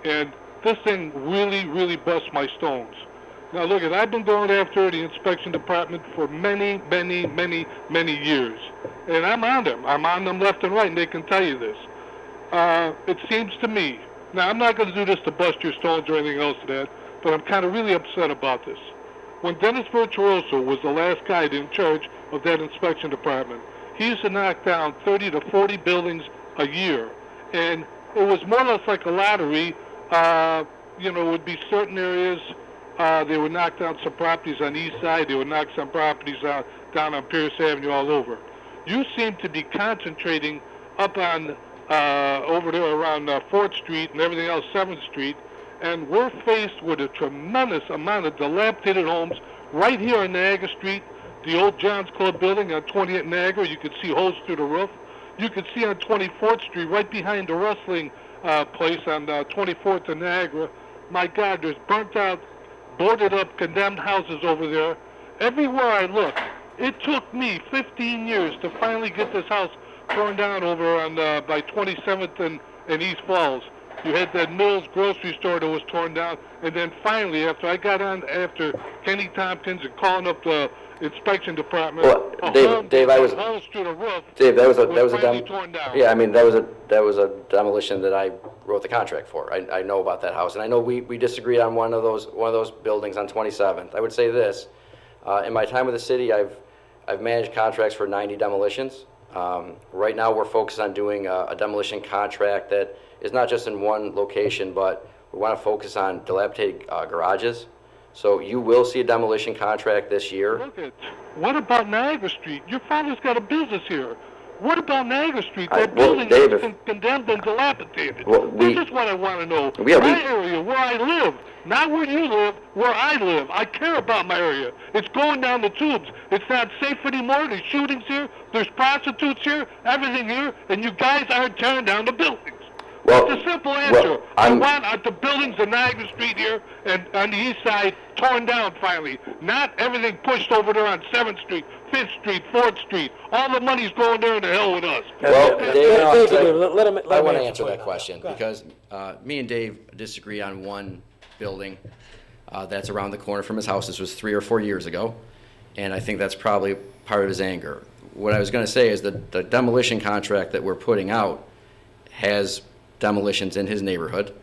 and this thing really, really busts my stones. Now, look, I've been going after the inspection department for many, many, many, many years, and I'm on them. I'm on them left and right, and they can tell you this. It seems to me, now I'm not going to do this to bust your stones or anything else to that, but I'm kind of really upset about this. When Dennis Virtuoso was the last guy in charge of that inspection department, he used to knock down 30 to 40 buildings a year, and it was more or less like a lottery. would be certain areas. They would knock down some properties on the east side. They would knock some properties down on Pierce Avenue all over. You seem to be concentrating up on over there around 4th Street and everything else, 7th Street, and we're faced with a tremendous amount of dilapidated homes right here on Niagara Street. The old John's Club building on 20th Niagara, you could see holes through the roof. You could see on 24th Street, right behind the wrestling place on 24th and Niagara. My God, there's burnt out, boarded up, condemned houses over there. Everywhere I look, it took me 15 years to finally get this house torn down over on by 27th and East Falls. You had that Mills grocery store that was torn down, and then finally, after I got on, after Kenny Tompkins and calling up the inspection department,
Well, Dave, I was
holes through the roof.
Dave, that was a
finally torn down.
Yeah, I mean that was a demolition that I wrote the contract for. I know about that house, and I know we disagreed on one of those buildings on 27th. I would say this: in my time with the city, I've managed contracts for 90 demolitions. Right now, we're focused on doing a demolition contract that is not just in one location, but we want to focus on dilapidated garages. So you will see a demolition contract this year.
Look at, what about Niagara Street? Your father's got a business here. What about Niagara Street? That building is condemned and dilapidated. This is what I want to know. My area, where I live, not where you live, where I live. I care about my area. It's going down the tubes. It's not safe anymore. There's shootings here. There's prostitutes here. Everything here. And you guys aren't tearing down the buildings.
Well,
it's a simple answer.
Well,
I want the buildings on Niagara Street here and on the east side torn down finally. Not everything pushed over there on 7th Street, 5th Street, 4th Street. All the money's going there to hell with us.
Well, Dave, I want to
answer
answer that question because me and Dave disagree on one building that's around the corner from his house. This was 3 or 4 years ago, and I think that's probably part of his anger. What I was going to say is that the demolition contract that we're putting out has demolitions in his neighborhood.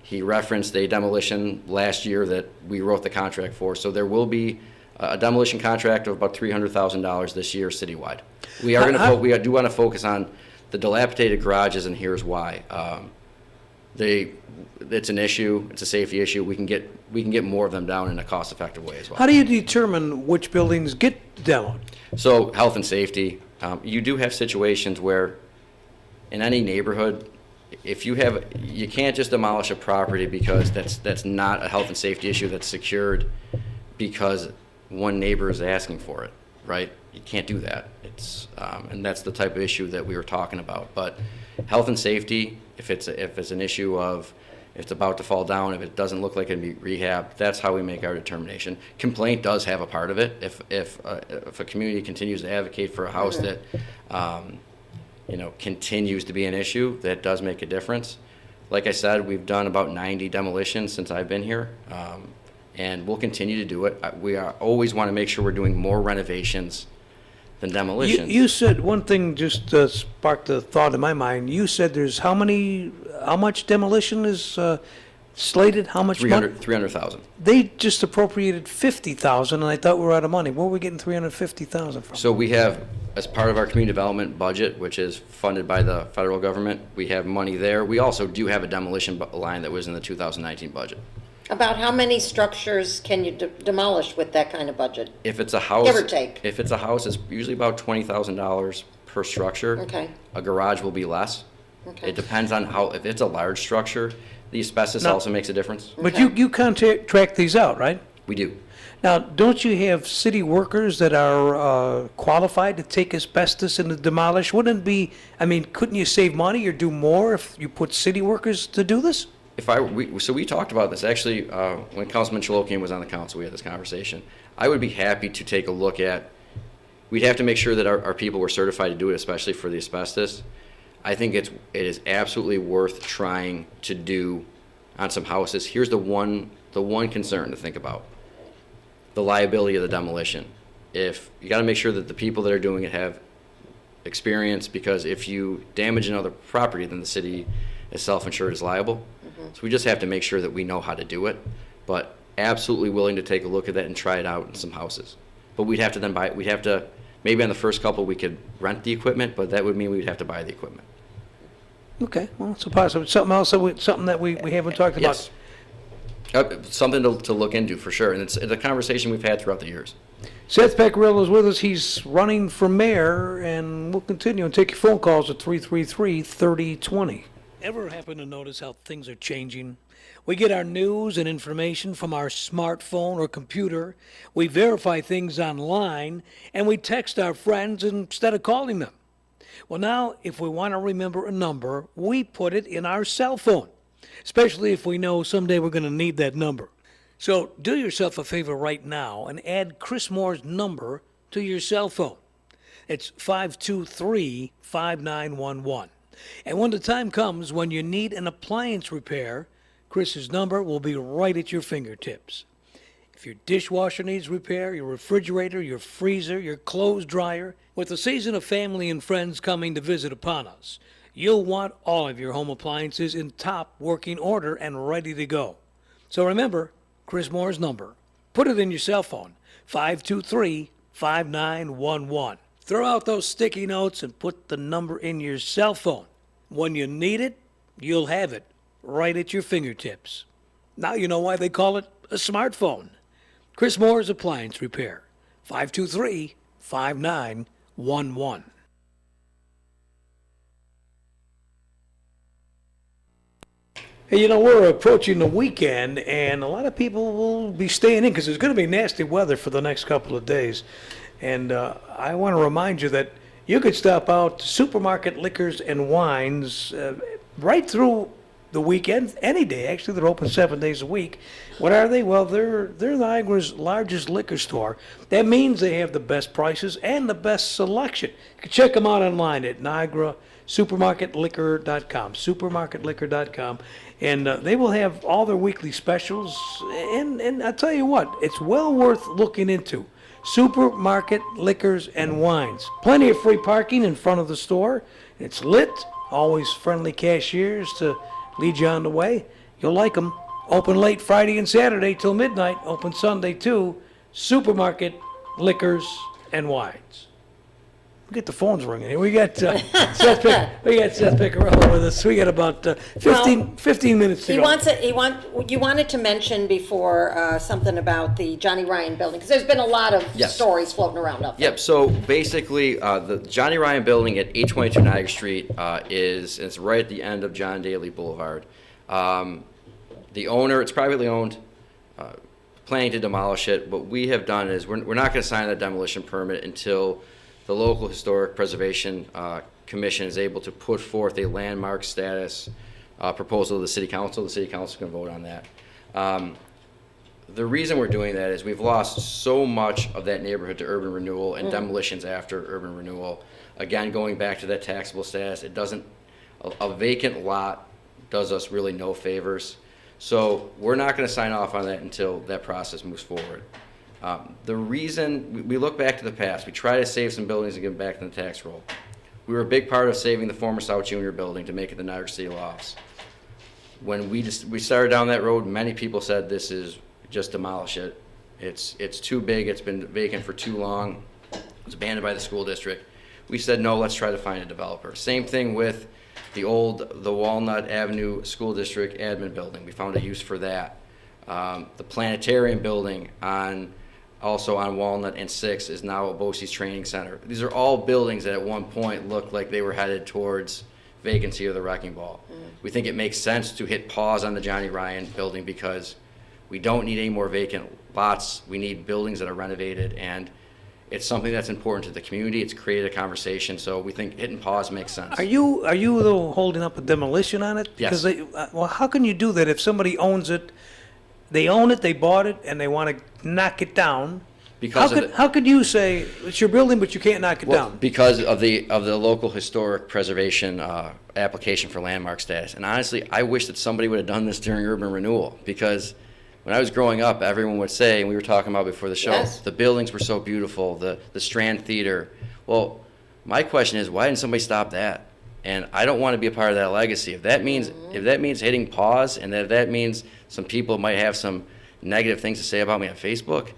He referenced a demolition last year that we wrote the contract for, so there will be a demolition contract of about $300,000 this year citywide. We do want to focus on the dilapidated garages, and here's why. It's an issue. It's a safety issue. We can get more of them down in a cost-effective way as well.
How do you determine which buildings get demoed?
So health and safety. You do have situations where in any neighborhood, if you can't just demolish a property because that's not a health and safety issue that's secured because one neighbor is asking for it, right? You can't do that. And that's the type of issue that we were talking about. But health and safety, if it's an issue of if it's about to fall down, if it doesn't look like it can be rehabbed, that's how we make our determination. Complaint does have a part of it. If a community continues to advocate for a house that continues to be an issue, that does make a difference. Like I said, we've done about 90 demolitions since I've been here, and we'll continue to do it. We always want to make sure we're doing more renovations than demolitions.
You said one thing just sparked a thought in my mind. You said there's how much demolition is slated? How much money?
300,000.
They just appropriated 50,000, and I thought we were out of money. Where are we getting 350,000 from?
So we have, as part of our community development budget, which is funded by the federal government, we have money there. We also do have a demolition line that was in the 2019 budget.
About how many structures can you demolish with that kind of budget?
If it's a house,
Give or take.
If it's a house, it's usually about $20,000 per structure.
Okay.
A garage will be less.
Okay.
It depends on if it's a large structure, the asbestos also makes a difference.
But
Okay.
you contract these out, right?
We do.
Now, don't you have city workers that are qualified to take asbestos and to demolish? Wouldn't it be, couldn't you save money or do more if you put city workers to do this?
So we talked about this, actually, when Councilman Chalokian was on the council, we had this conversation. I would be happy to take a look at, we'd have to make sure that our people were certified to do it, especially for the asbestos. I think it is absolutely worth trying to do on some houses. Here's the one concern to think about. The liability of the demolition. If you got to make sure that the people that are doing it have experience, because if you damage another property, then the city is self-insured is liable. So we just have to make sure that we know how to do it, but absolutely willing to take a look at that and try it out in some houses. But we'd have to maybe on the first couple we could rent the equipment, but that would mean we'd have to buy the equipment.
Okay, well, it's a possible. Something else, something that we haven't talked about.
Yes. Something to look into for sure, and it's a conversation we've had throughout the years.
Seth Pecoraro is with us. He's running for mayor, and we'll continue and take your phone calls at 333-3020. Ever happen to notice how things are changing? We get our news and information from our smartphone or computer. We verify things online, and we text our friends instead of calling them. Well, now, if we want to remember a number, we put it in our cell phone, especially if we know someday we're going to need that number. So do yourself a favor right now and add Chris Moore's number to your cell phone. It's 523-5911. And when the time comes when you need an appliance repair, Chris's number will be right at your fingertips. If your dishwasher needs repair, your refrigerator, your freezer, your clothes dryer, with the season of family and friends coming to visit upon us, you'll want all of your home appliances in top working order and ready to go. So remember Chris Moore's number. Put it in your cell phone, 523-5911. Throw out those sticky notes and put the number in your cell phone. When you need it, you'll have it right at your fingertips. Now you know why they call it a smartphone. Chris Moore's Appliance Repair, 523-5911. Hey, you know, we're approaching the weekend, and a lot of people will be staying in because there's going to be nasty weather for the next couple of days. And I want to remind you that you could stop out to Supermarket Liquors and Wines right through the weekend, any day. Actually, they're open 7 days a week. What are they? Well, they're Niagara's largest liquor store. That means they have the best prices and the best selection. You can check them out online at NiagaraSupermarketLiquor.com, supermarketliquor.com. And they will have all their weekly specials. And I'll tell you what, it's well worth looking into. Supermarket Liquors and Wines. Plenty of free parking in front of the store. It's lit. Always friendly cashiers to lead you on the way. You'll like them. Open late Friday and Saturday till midnight. Open Sunday too. Supermarket Liquors and Wines. We get the phones ringing here. We got Seth Pecoraro with us. We got about 15 minutes to go.
You wanted to mention before something about the Johnny Ryan building, because there's been a lot of stories floating around up there.
Yep, so basically, the Johnny Ryan building at 822 Niagara Street it's right at the end of John Daly Boulevard. The owner, it's privately owned, planning to demolish it. What we have done is we're not going to sign that demolition permit until the local Historic Preservation Commission is able to put forth a landmark status proposal to the City Council. The City Council can vote on that. The reason we're doing that is we've lost so much of that neighborhood to urban renewal and demolitions after urban renewal. Again, going back to that taxable status, a vacant lot does us really no favors. So we're not going to sign off on that until that process moves forward. The reason, we look back to the past, we try to save some buildings and give them back in the tax roll. We were a big part of saving the former South Junior building to make it the Niagara City Lofts. When we started down that road, many people said this is just demolish it. It's too big, it's been vacant for too long, it's abandoned by the school district. We said no, let's try to find a developer. Same thing with the Walnut Avenue School District admin building. We found a use for that. The planetarium building also on Walnut and 6 is now a BOCES training center. These are all buildings that at one point looked like they were headed towards vacancy or the wrecking ball. We think it makes sense to hit pause on the Johnny Ryan building because we don't need any more vacant lots. We need buildings that are renovated, and it's something that's important to the community. It's created a conversation, so we think hitting pause makes sense.
Are you though holding up a demolition on it?
Yes.
Because well, how can you do that if somebody owns it? They own it, they bought it, and they want to knock it down. How could you say it's your building, but you can't knock it down?
Because of the local historic preservation application for landmark status. And honestly, I wish that somebody would have done this during urban renewal, because when I was growing up, everyone would say, and we were talking about before the show, the buildings were so beautiful, the Strand Theater. Well, my question is, why didn't somebody stop that? And I don't want to be a part of that legacy. If that means hitting pause, and if that means some people might have some negative things to say about me on Facebook,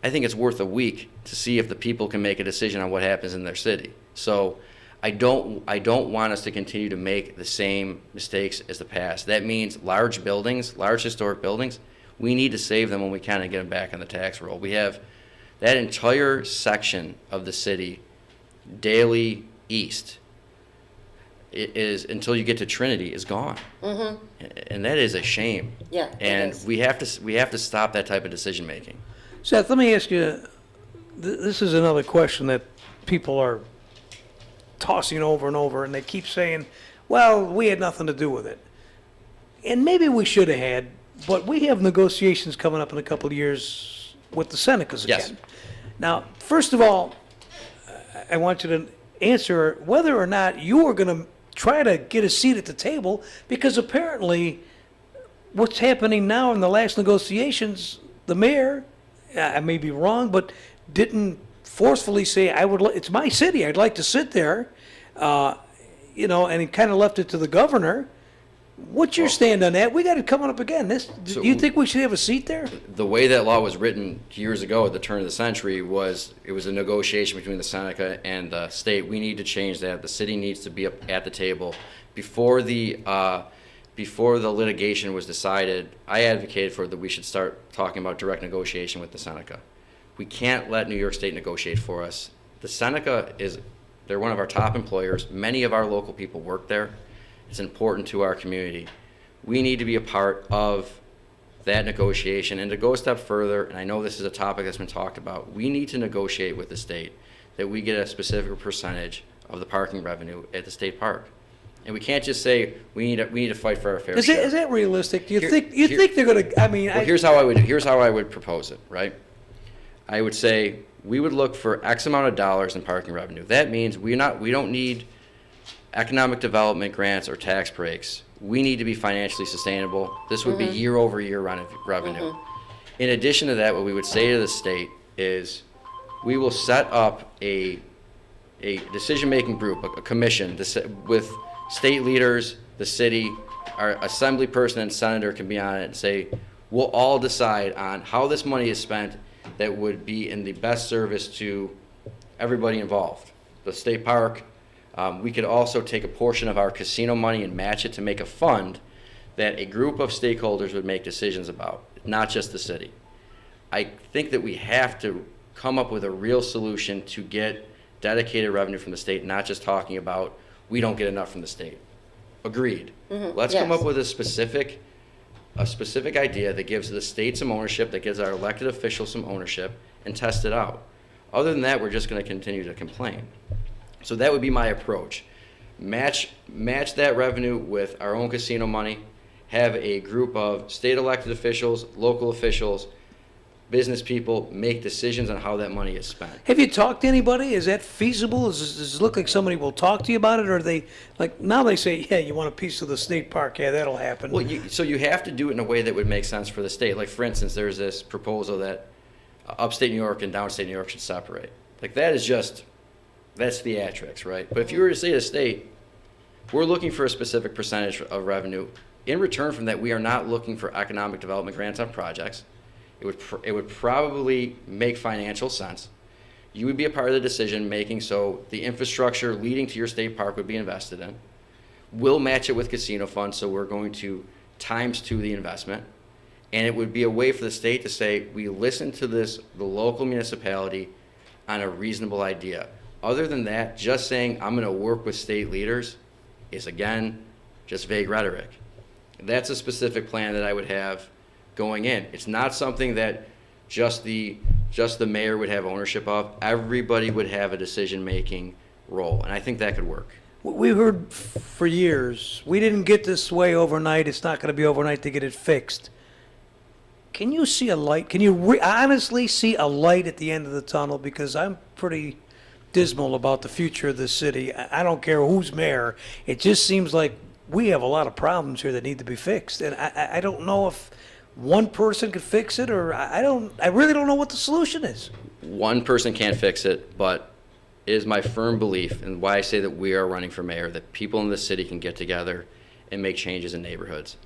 I think it's worth a week to see if the people can make a decision on what happens in their city. So I don't want us to continue to make the same mistakes as the past. That means large buildings, large historic buildings, We need to save them when we can and get them back on the tax roll. We have that entire section of the city, Daly East, is until you get to Trinity, is gone. And that is a shame.
Yeah, it
And
is.
we have to stop that type of decision making.
Seth, let me ask you, this is another question that people are tossing over and over, and they keep saying, well, we had nothing to do with it. And maybe we should have had, but we have negotiations coming up in a couple of years with the Senecas again.
Yes.
Now, first of all, I want you to answer whether or not you are going to try to get a seat at the table, because apparently what's happening now in the last negotiations, the mayor, I may be wrong, but didn't forcefully say, it's my city, I'd like to sit there, and he kind of left it to the governor. What's your stand on that? We got it coming up again. Do you think we should have a seat there?
The way that law was written years ago at the turn of the century was it was a negotiation between the Seneca and the state. We need to change that. The city needs to be up at the table. Before the litigation was decided, I advocated for that we should start talking about direct negotiation with the Seneca. We can't let New York State negotiate for us. The Seneca they're one of our top employers. Many of our local people work there. It's important to our community. We need to be a part of that negotiation. And to go a step further, and I know this is a topic that's been talked about, we need to negotiate with the state that we get a specific percentage of the parking revenue at the state park. And we can't just say we need to fight for our fair share.
Is that realistic? Do you think they're going to? I mean,
well, here's how I would propose it. Right? I would say we would look for X amount of dollars in parking revenue. That means we don't need economic development grants or tax breaks. We need to be financially sustainable. This would be year-over-year revenue. In addition to that, what we would say to the state is we will set up a decision-making group, a commission with state leaders, the city, our assembly person and senator can be on it and say, we'll all decide on how this money is spent that would be in the best service to everybody involved. The state park. We could also take a portion of our casino money and match it to make a fund that a group of stakeholders would make decisions about, not just the city. I think that we have to come up with a real solution to get dedicated revenue from the state, not just talking about we don't get enough from the state. Agreed. Let's come
yes.
up with a specific idea that gives the state some ownership, that gives our elected officials some ownership, and test it out. Other than that, we're just going to continue to complain. So that would be my approach. Match that revenue with our own casino money, have a group of state elected officials, local officials, business people make decisions on how that money is spent.
Have you talked to anybody? Is that feasible? Does it look like somebody will talk to you about it? Or are they, like, now they say, yeah, you want a piece of the state park? Yeah, that'll happen.
Well, so you have to do it in a way that would make sense for the state. Like, for instance, there's this proposal that upstate New York and downstate New York should separate. Like, that's theatrics, right? But if you were to say to the state, we're looking for a specific percentage of revenue. In return from that, we are not looking for economic development grants on projects. It would probably make financial sense. You would be a part of the decision making, so the infrastructure leading to your state park would be invested in. We'll match it with casino funds, so we're going to ×2 the investment. And it would be a way for the state to say, we listen to the local municipality on a reasonable idea. Other than that, just saying I'm going to work with state leaders is, again, just vague rhetoric. That's a specific plan that I would have going in. It's not something that just the mayor would have ownership of. Everybody would have a decision-making role, and I think that could work.
We heard for years, we didn't get this way overnight. It's not going to be overnight to get it fixed. Can you see a light? Can you honestly see a light at the end of the tunnel? Because I'm pretty dismal about the future of this city. I don't care who's mayor. It just seems like we have a lot of problems here that need to be fixed. And I don't know if one person could fix it, or I really don't know what the solution is.
One person can't fix it, but it is my firm belief, and why I say that we are running for mayor, that people in the city can get together and make changes in neighborhoods.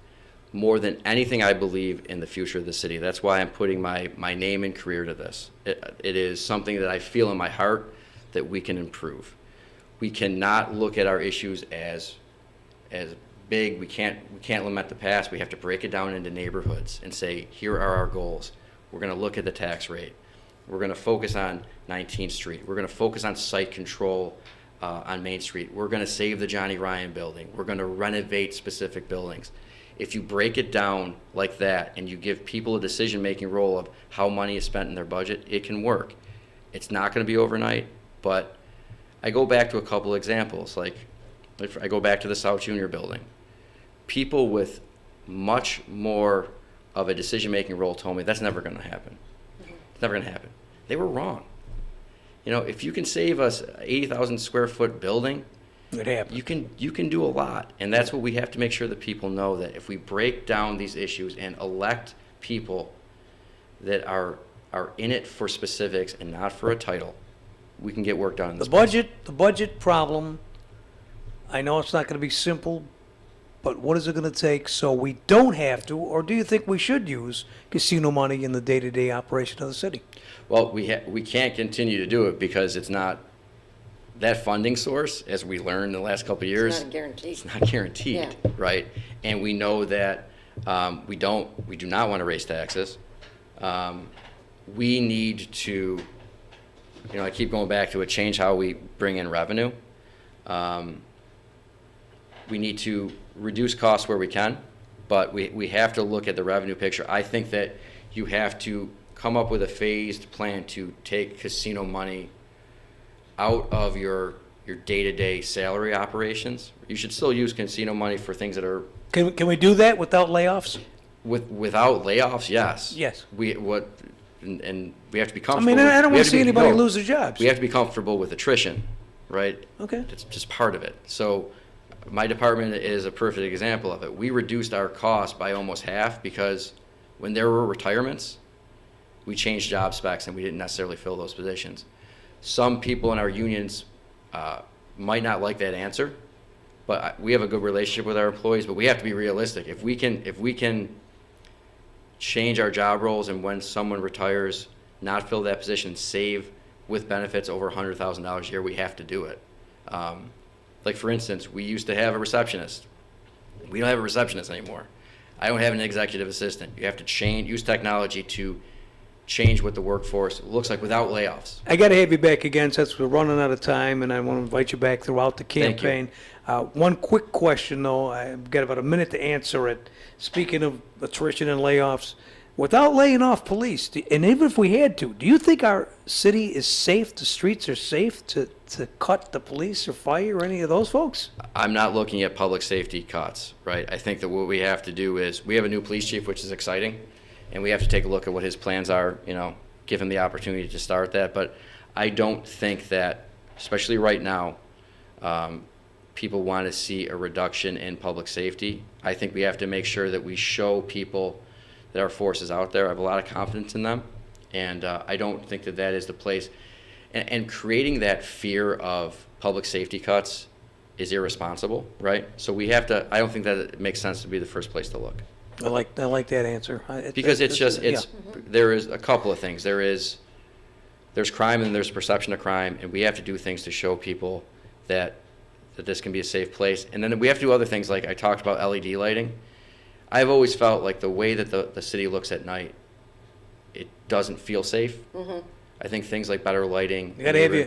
More than anything, I believe in the future of the city. That's why I'm putting my name and career to this. It is something that I feel in my heart that we can improve. We cannot look at our issues as big. We can't lament the past. We have to break it down into neighborhoods and say, here are our goals. We're going to look at the tax rate. We're going to focus on 19th Street. We're going to focus on site control on Main Street. We're going to save the Johnny Ryan building. We're going to renovate specific buildings. If you break it down like that and you give people a decision-making role of how money is spent in their budget, it can work. It's not going to be overnight, but I go back to a couple examples. Like, if I go back to the South Junior building. People with much more of a decision-making role told me that's never going to happen. It's never going to happen. They were wrong. You know, if you can save us 80,000 square foot building,
It happened.
you can do a lot. And that's what we have to make sure that people know, that if we break down these issues and elect people that are in it for specifics and not for a title, we can get work done in this place.
The budget problem, I know it's not going to be simple, but what is it going to take so we don't have to, or do you think we should use casino money in the day-to-day operation of the city?
Well, we can't continue to do it because it's not, that funding source, as we learned in the last couple of years.
It's not guaranteed.
It's not guaranteed,
Yeah.
right? And we know that we do not want to raise taxes. We need to, I keep going back to it, change how we bring in revenue. We need to reduce costs where we can, but we have to look at the revenue picture. I think that you have to come up with a phased plan to take casino money out of your day-to-day salary operations. You should still use casino money for things that are
Can we do that without layoffs?
without layoffs. Yes.
Yes.
And we have to be
I
comfortable.
mean, I don't
we
want
have
to see
be-
anybody
no,
lose their jobs.
We have to be comfortable with attrition, right?
Okay.
It's just part of it. So my department is a perfect example of it. We reduced our cost by almost half because when there were retirements, we changed job specs and we didn't necessarily fill those positions. Some people in our unions might not like that answer, but we have a good relationship with our employees, but we have to be realistic. If we can change our job roles and when someone retires, not fill that position, save with benefits over $100,000 a year, we have to do it. Like for instance, we used to have a receptionist. We don't have a receptionist anymore. I don't have an executive assistant. You have to use technology to change what the workforce looks like without layoffs.
I got to have you back again since we're running out of time, and I want to invite you back throughout the
Thank you.
campaign. One quick question, though. I've got about a minute to answer it. Speaking of attrition and layoffs, without laying off police, and even if we had to, do you think our city is safe, the streets are safe to cut the police or fire or any of those folks?
I'm not looking at public safety cuts, right? I think that what we have to do is, we have a new police chief, which is exciting, and we have to take a look at what his plans are, give him the opportunity to start that. But I don't think that, especially right now, people want to see a reduction in public safety. I think we have to make sure that we show people that our force is out there. I have a lot of confidence in them, and I don't think that is the place. And creating that fear of public safety cuts is irresponsible, right? So we have to, I don't think that it makes sense to be the first place to look.
I like that answer.
Because there is a couple of things. There's crime and there's perception of crime, and we have to do things to show people that this can be a safe place. And then we have to do other things, like I talked about LED lighting. I've always felt like the way that the city looks at night, it doesn't feel safe. Mm-hmm. I think things like better lighting.
Gotta have you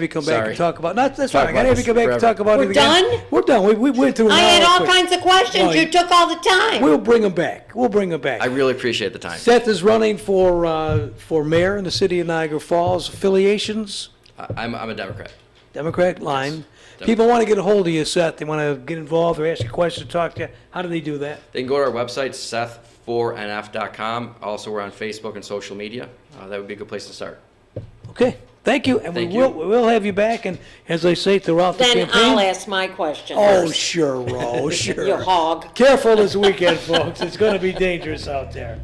come back
Sorry.
and talk about. That's
Talk
fine. I gotta
about
have you come back and
this
talk about
We're
it again.
done?
We're done. We went through.
I had all
quick.
kinds of questions.
Well,
You took all the time.
We'll bring them back.
I really appreciate the time.
Seth is running for mayor in the city of Niagara Falls. Affiliations,
I'm a Democrat.
Democrat line.
Yes.
People want to get a hold of you, Seth. They want to get involved or ask you questions, talk to you. How do they do that?
They can go to our website, seth4nf.com. Also, we're on Facebook and social media. That would be a good place to start.
Okay. Thank you, and
Thank
we
you.
will have you back. And as I say throughout the
Then
campaign.
I'll ask my question.
Oh, sure, Ro, sure.
You hog.
Careful this weekend, folks. It's going to be dangerous out there.